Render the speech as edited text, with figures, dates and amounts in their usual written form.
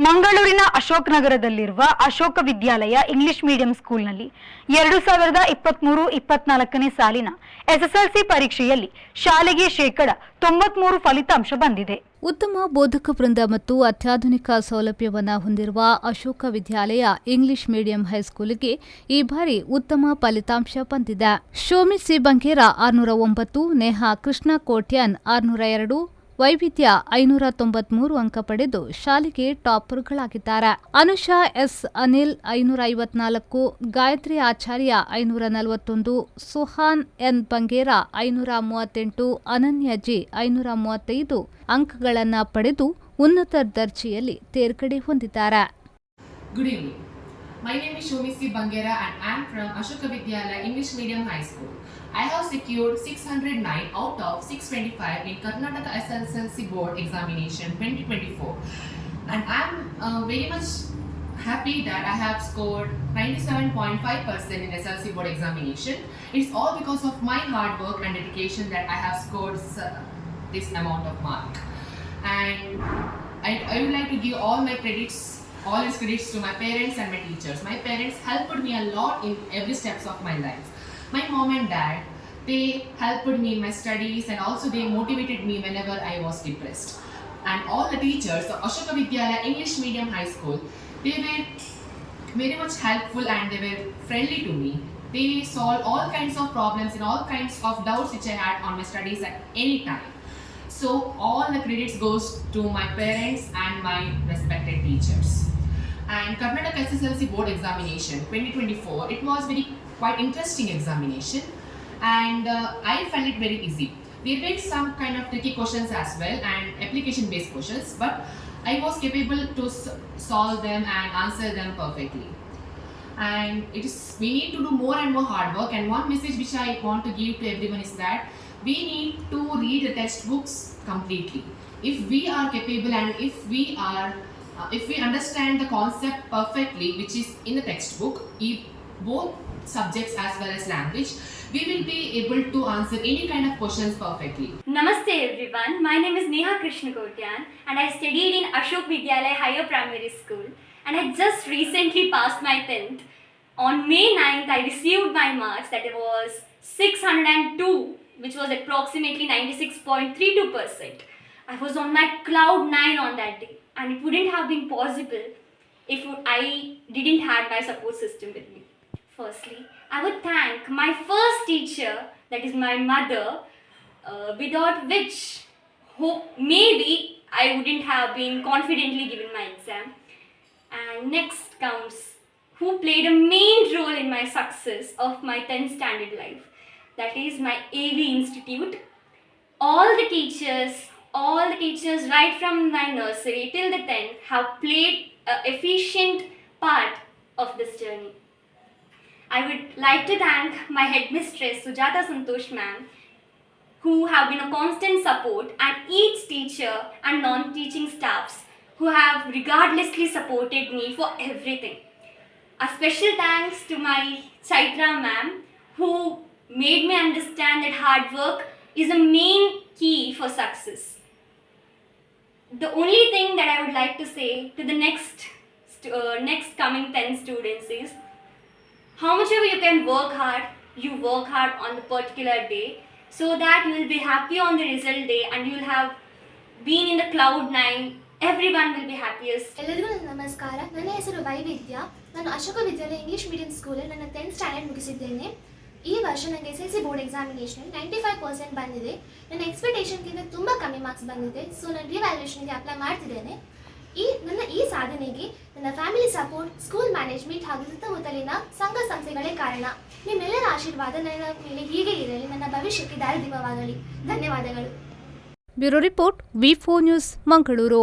ಮಂಗಳೂರಿನ ಅಶೋಕ್ ನಗರದಲ್ಲಿರುವ ಅಶೋಕ ವಿದ್ಯಾಲಯ English medium ಸ್ಕೂಲ್ನಲ್ಲಿ 2023-24ನೇ ಸಾಲಿನ ಎಸ್ಎಸ್ಎಲ್ಸಿ ಪರೀಕ್ಷೆಯಲ್ಲಿ ಶಾಲೆಗೆ 93% ಫಲಿತಾಂಶ ಬಂದಿದೆ. ಉತ್ತಮ ಬೋಧಕ ವೃಂದ ಮತ್ತು ಅತ್ಯಾಧುನಿಕ ಸೌಲಭ್ಯವನ್ನು ಹೊಂದಿರುವ ಅಶೋಕ ವಿದ್ಯಾಲಯ ಇಂಗ್ಲಿಷ್ ಮೀಡಿಯಂ ಹೈಸ್ಕೂಲ್ಗೆ ಈ ಬಾರಿ ಉತ್ತಮ ಫಲಿತಾಂಶ ಬಂದಿದೆ. ಶೋಮಿ ಸಿ ಬಂಗೇರ 609, ನೇಹಾ ಕೃಷ್ಣ ಕೋಟ್ಯಾನ್ 602, ವೈವಿಧ್ಯ 593 ಅಂಕ ಪಡೆದು ಶಾಲೆಗೆ ಟಾಪರ್ಗಳಾಗಿದ್ದಾರೆ. ಅನುಷಾ ಎಸ್ ಅನಿಲ್ 554, ಗಾಯತ್ರಿ ಆಚಾರ್ಯ 541, ಸುಹಾನ್ ಎನ್ ಬಂಗೇರ 538, ಅನನ್ಯ ಜಿ 535 ಅಂಕಗಳನ್ನು ಪಡೆದು ಉನ್ನತ ದರ್ಜೆಯಲ್ಲಿ ತೇರ್ಗಡೆ ಹೊಂದಿದ್ದಾರೆ. Good evening. My name is Shomi C. Bangera and I am from Ashoka Vidyalaya English Medium High School. I have secured 609 out of 625 in Karnataka SSLC Board Examination 2024 and I am very much happy that I have scored 97.5% in SSLC Board Examination. It's all because of my hard work and dedication that I have scored this amount of mark. And I would like to give all its credits to my parents and my teachers. My parents helped me a lot in every steps of my life. My mom and dad, they helped me in my studies and also they motivated me whenever I was depressed. And all the teachers of Ashoka Vidyalaya English Medium High School, they were very much helpful and they were friendly to me. They solved all kinds of problems and all kinds of doubts which I had on my studies at any time. So all the credits goes to my parents and my respected teachers. And Karnataka SSLC Board Examination 2024, it was quite interesting examination and I found it very easy. There were some kind of tricky questions as well and application based questions, but I was capable to solve them and answer them perfectly. And we need to do more and more hard work, and one message which I want to give to everyone is that we need to read the textbooks completely. If we are capable and if we understand the concept perfectly which is in the textbook, both subjects as well as language, we will be able to answer any kind of questions perfectly. Namaste everyone, my name is Neha Krishna Kotyan and I studied in Ashok Vidyalaya Higher Primary School and I just recently passed my 10th. On May 9th I received my marks, that was 602, which was approximately 96.32%. I was on my cloud 9 on that day and it wouldn't have been possible if I didn't have my support system with me. Firstly, I would thank my first teacher, that is my mother, without which maybe I wouldn't have been confidently given my exam. And next comes who played a main role in my success of my 10th standard life. That is my AV Institute. All the teachers right from my nursery till the 10th have played an efficient part of this journey. I would like to thank my headmistress Sujata Santosh ma'am, who have been a constant support, and each teacher and non-teaching staffs who have regardlessly supported me for everything. A special thanks to my Chaitra ma'am, who made me understand that hard work is a main key for success. The only thing that I would like to say to the next coming 10 students is, how much ever you can work hard on the particular day so that you will be happy on the result day and you will have been in the cloud 9. Everyone will be happiest. ಎಲ್ಲರಿಗೂ ನಮಸ್ಕಾರ. ನನ್ನ ಹೆಸರು ವೈವಿಧ್ಯ. ನಾನು ಅಶೋಕ ವಿದ್ಯಾಲಯ English medium ಸ್ಕೂಲಲ್ಲಿ ನನ್ನ 10th standard ಮುಗಿಸಿದ್ದೇನೆ. ಈ ವರ್ಷ ನನಗೆ SSLC ಬೋರ್ಡ್ ಎಕ್ಸಾಮಿನೇಷನ್ 95% ಬಂದಿದೆ. ನನ್ನ ಎಕ್ಸ್ಪೆಕ್ಟೇಷನ್ಗಿಂತ ತುಂಬ ಕಮ್ಮಿ ಮಾರ್ಕ್ಸ್ ಬಂದಿದೆ. ಸೊ ನಾನು ರಿವ್ಯಾಲ್ಯೂಯೇಷನ್ಗೆ ಅಪ್ಲೈ ಮಾಡ್ತಿದ್ದೇನೆ. ನನ್ನ ಈ ಸಾಧನೆಗೆ ನನ್ನ ಫ್ಯಾಮಿಲಿ ಸಪೋರ್ಟ್, ಸ್ಕೂಲ್ ಮ್ಯಾನೇಜ್ಮೆಂಟ್ ಹಾಗೂ ಸುತ್ತಮುತ್ತಲಿನ ಸಂಘ ಸಂಸ್ಥೆಗಳೇ ಕಾರಣ. ನಿಮ್ಮೆಲ್ಲರ ಆಶೀರ್ವಾದ ನನ್ನ ಮೇಲೆ ಹೀಗೆ ಇರಲಿ, ನನ್ನ ಭವಿಷ್ಯಕ್ಕೆ ದಾರಿದೀಪವಾಗಲಿ. ಧನ್ಯವಾದಗಳು. ಬ್ಯೂರೋ ರಿಪೋರ್ಟ್, ವಿ4 ನ್ಯೂಸ್, ಮಂಗಳೂರು.